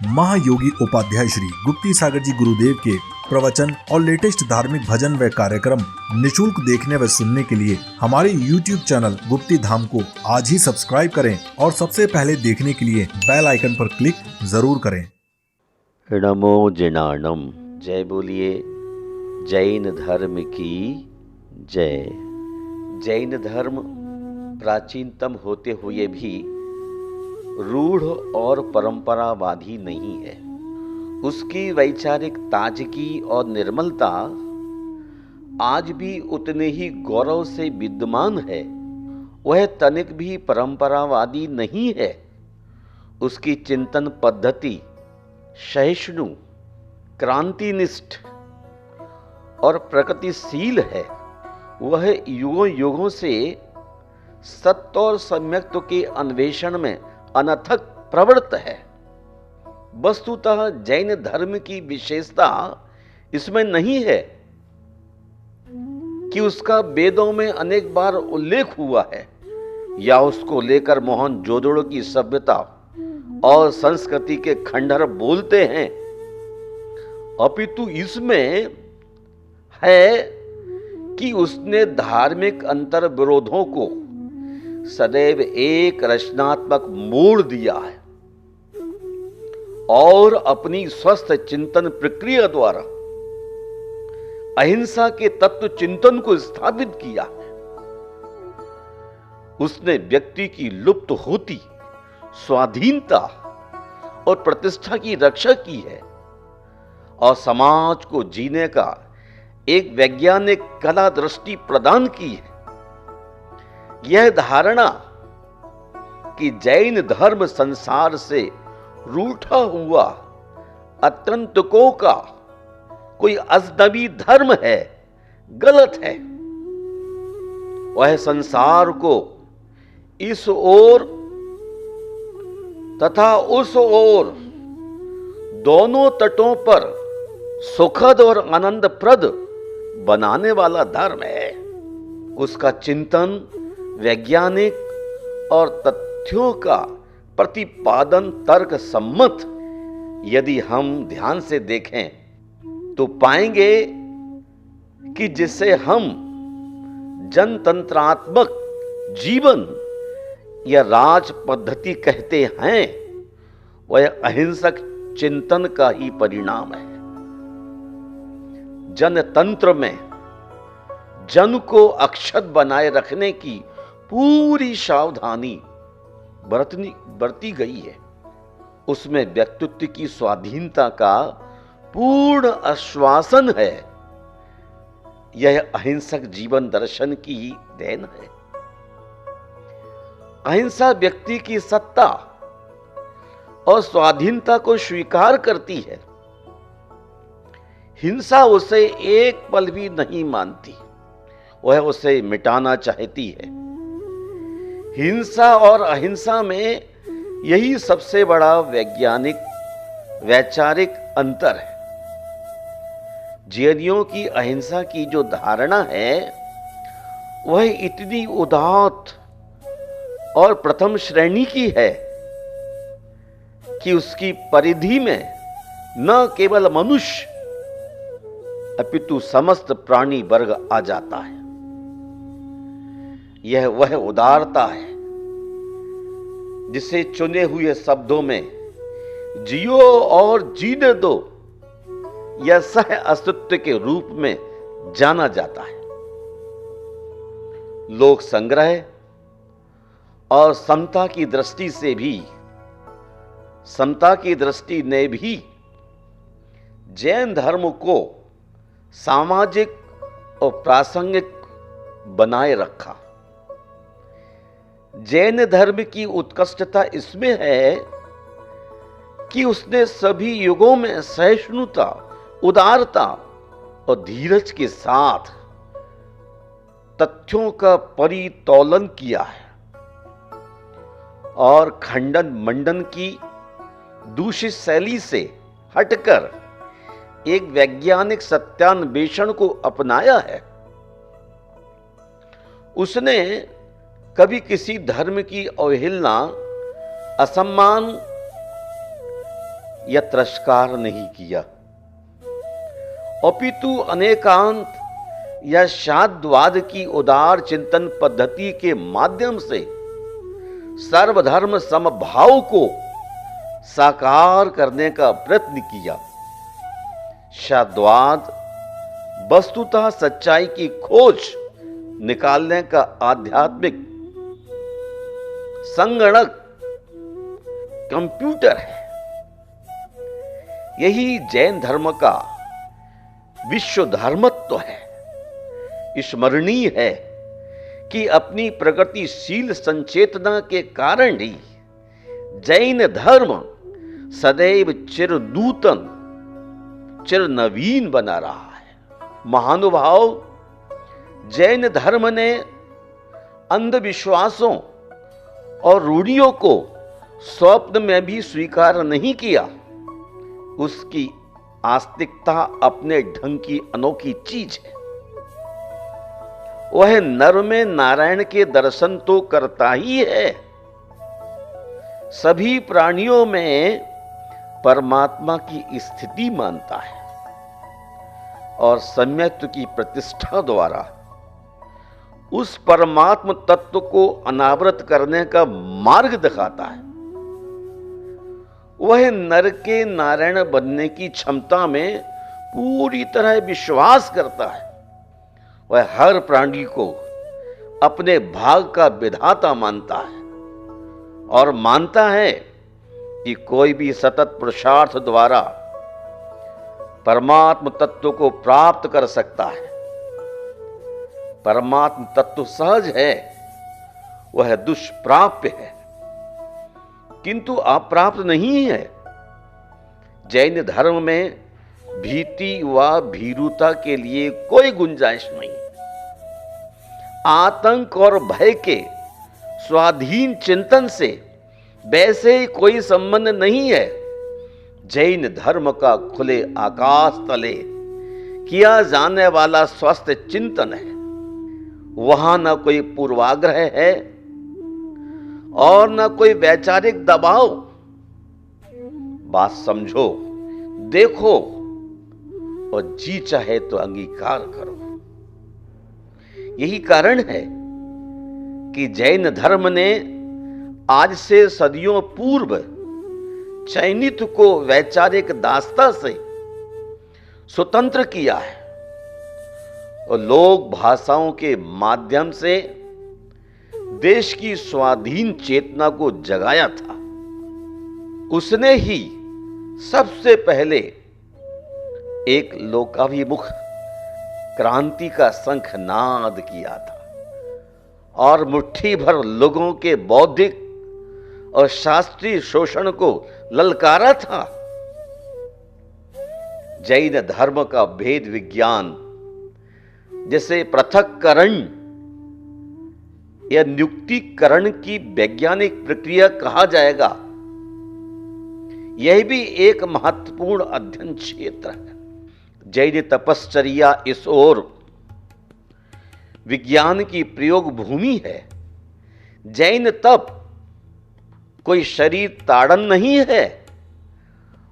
महायोगी उपाध्याय श्री गुप्ती सागर जी गुरुदेव के प्रवचन और लेटेस्ट धार्मिक भजन व कार्यक्रम निशुल्क देखने व सुनने के लिए हमारे YouTube चैनल गुप्ती धाम को आज ही सब्सक्राइब करें और सबसे पहले देखने के लिए बेल आइकन पर क्लिक जरूर करें। नमो जिनाणम। जय बोलिए जैन धर्म की जय। जैन धर्म प्राचीनतम होते हुए भी रूढ़ और परंपरावादी नहीं है। उसकी वैचारिक ताजगी और निर्मलता आज भी उतने ही गौरव से विद्यमान है। वह तनिक भी परंपरावादी नहीं है। उसकी चिंतन पद्धति सहिष्णु, क्रांतिनिष्ठ और प्रगतिशील है। वह युगों युगों से सत्य और सम्यक्त्व के अन्वेषण में अनथक प्रवृत्त है। वस्तुतः जैन धर्म की विशेषता इसमें नहीं है कि उसका वेदों में अनेक बार उल्लेख हुआ है या उसको लेकर मोहनजोदड़ो की सभ्यता और संस्कृति के खंडहर बोलते हैं, अपितु इसमें है कि उसने धार्मिक अंतर विरोधों को सदैव एक रचनात्मक मोड़ दिया है और अपनी स्वस्थ चिंतन प्रक्रिया द्वारा अहिंसा के तत्व चिंतन को स्थापित किया है। उसने व्यक्ति की लुप्त होती स्वाधीनता और प्रतिष्ठा की रक्षा की है और समाज को जीने का एक वैज्ञानिक कला दृष्टि प्रदान की है। यह धारणा कि जैन धर्म संसार से रूठा हुआ आगंतुकों का कोई अजनबी धर्म है, गलत है। वह संसार को इस ओर तथा उस ओर दोनों तटों पर सुखद और आनंदप्रद बनाने वाला धर्म है। उसका चिंतन वैज्ञानिक और तथ्यों का प्रतिपादन तर्क सम्मत। यदि हम ध्यान से देखें तो पाएंगे कि जिसे हम जनतंत्रात्मक जीवन या राज पद्धति कहते हैं, वह अहिंसक चिंतन का ही परिणाम है। जनतंत्र में जन को अक्षत बनाए रखने की पूरी सावधानी बरती गई है। उसमें व्यक्तित्व की स्वाधीनता का पूर्ण आश्वासन है। यह अहिंसक जीवन दर्शन की ही देन है। अहिंसा व्यक्ति की सत्ता और स्वाधीनता को स्वीकार करती है। हिंसा उसे एक पल भी नहीं मानती, वह उसे मिटाना चाहती है। हिंसा और अहिंसा में यही सबसे बड़ा वैचारिक अंतर है। जैनियों की अहिंसा की जो धारणा है, वह इतनी उदात्त और प्रथम श्रेणी की है कि उसकी परिधि में न केवल मनुष्य अपितु समस्त प्राणी वर्ग आ जाता है। यह वह उदारता है जिसे चुने हुए शब्दों में जियो और जीने दो या सह अस्तित्व के रूप में जाना जाता है। लोक संग्रह और समता की दृष्टि ने भी जैन धर्म को सामाजिक और प्रासंगिक बनाए रखा। जैन धर्म की उत्कृष्टता इसमें है कि उसने सभी युगों में सहिष्णुता, उदारता और धीरज के साथ तथ्यों का परितोलन किया है और खंडन मंडन की दूषित शैली से हटकर एक वैज्ञानिक सत्यान्वेषण को अपनाया है। उसने कभी किसी धर्म की अवहेलना, असम्मान या तिरस्कार नहीं किया, अपितु अनेकांत या शाद्वाद की उदार चिंतन पद्धति के माध्यम से सर्वधर्म समभाव को साकार करने का प्रयत्न किया। शाद्वाद वस्तुतः सच्चाई की खोज निकालने का आध्यात्मिक संगणक कंप्यूटर है। यही जैन धर्म का विश्व धर्मत्व है। स्मरणीय है कि अपनी प्रगतिशील संचेतना के कारण ही जैन धर्म सदैव चिरनूतन चिर नवीन बना रहा है। महानुभाव जैन धर्म ने अंधविश्वासों और रूढ़ियों को स्वप्न में भी स्वीकार नहीं किया। उसकी आस्तिकता अपने ढंग की अनोखी चीज है। वह नर में नारायण के दर्शन तो करता ही है, सभी प्राणियों में परमात्मा की स्थिति मानता है और सम्यक्त्व की प्रतिष्ठा द्वारा उस परमात्म तत्व को अनावृत करने का मार्ग दिखाता है। वह नर के नारायण बनने की क्षमता में पूरी तरह विश्वास करता है। वह हर प्राणी को अपने भाग का विधाता मानता है और मानता है कि कोई भी सतत पुरुषार्थ द्वारा परमात्म तत्व को प्राप्त कर सकता है। परमात्म तत्व सहज है, वह दुष्प्राप्य है, किंतु अप्राप्त नहीं है। जैन धर्म में भीति व भीरुता के लिए कोई गुंजाइश नहीं। आतंक और भय के स्वाधीन चिंतन से वैसे ही कोई संबंध नहीं है। जैन धर्म का खुले आकाश तले किया जाने वाला स्वस्थ चिंतन है। वहां न कोई पूर्वाग्रह है और न कोई वैचारिक दबाव। बात समझो, देखो और जी चाहे तो अंगीकार करो। यही कारण है कि जैन धर्म ने आज से सदियों पूर्व चयनित को वैचारिक दास्ता से स्वतंत्र किया है और लोक भाषाओं के माध्यम से देश की स्वाधीन चेतना को जगाया था। उसने ही सबसे पहले एक लोकाभिमुख क्रांति का शंखनाद किया था और मुट्ठी भर लोगों के बौद्धिक और शास्त्रीय शोषण को ललकारा था। जैन धर्म का भेद विज्ञान, जैसे पृथक्करण या नियुक्तिकरण की वैज्ञानिक प्रक्रिया कहा जाएगा, यह भी एक महत्वपूर्ण अध्ययन क्षेत्र है। जैन तपश्चर्या इस ओर विज्ञान की प्रयोग भूमि है। जैन तप कोई शरीर ताड़न नहीं है,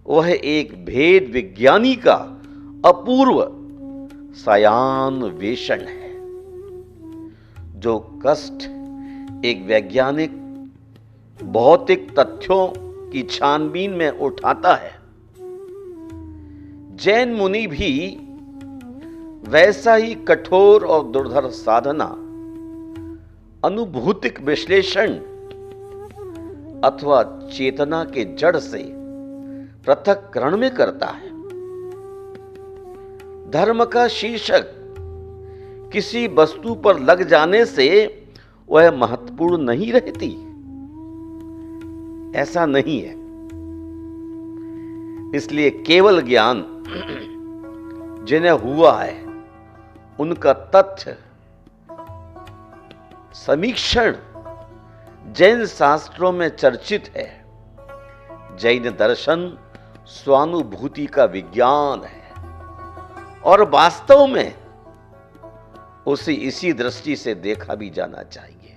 वह एक भेद विज्ञानी का अपूर्व सायान्वेषण है। जो कष्ट एक वैज्ञानिक भौतिक तथ्यों की छानबीन में उठाता है, जैन मुनि भी वैसा ही कठोर और दुर्धर साधना अनुभूतिक विश्लेषण अथवा चेतना के जड़ से पृथक्करण में करता है। धर्म का शीर्षक किसी वस्तु पर लग जाने से वह महत्वपूर्ण नहीं रहती, ऐसा नहीं है। इसलिए केवल ज्ञान जिन्हें हुआ है उनका तथ्य समीक्षण जैन शास्त्रों में चर्चित है। जैन दर्शन स्वानुभूति का विज्ञान है और वास्तव में उसे इसी दृष्टि से देखा भी जाना चाहिए।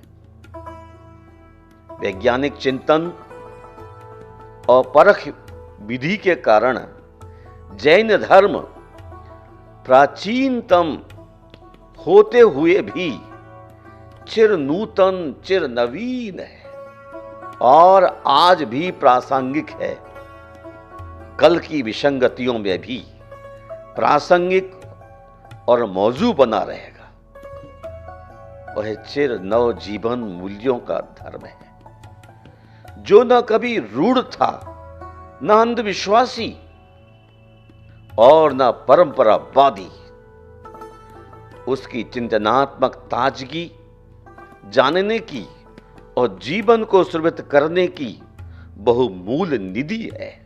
वैज्ञानिक चिंतन और परख विधि के कारण जैन धर्म प्राचीनतम होते हुए भी चिर नूतन चिर नवीन है और आज भी प्रासंगिक है। कल की विसंगतियों में भी प्रासंगिक और मौजू बना रहेगा। वह चिर नव जीवन मूल्यों का धर्म है जो न कभी रूढ़ था, न अंधविश्वासी और न परंपरावादी। उसकी चिंतनात्मक ताजगी जानने की और जीवन को सुरक्षित करने की बहुमूल्य निधि है।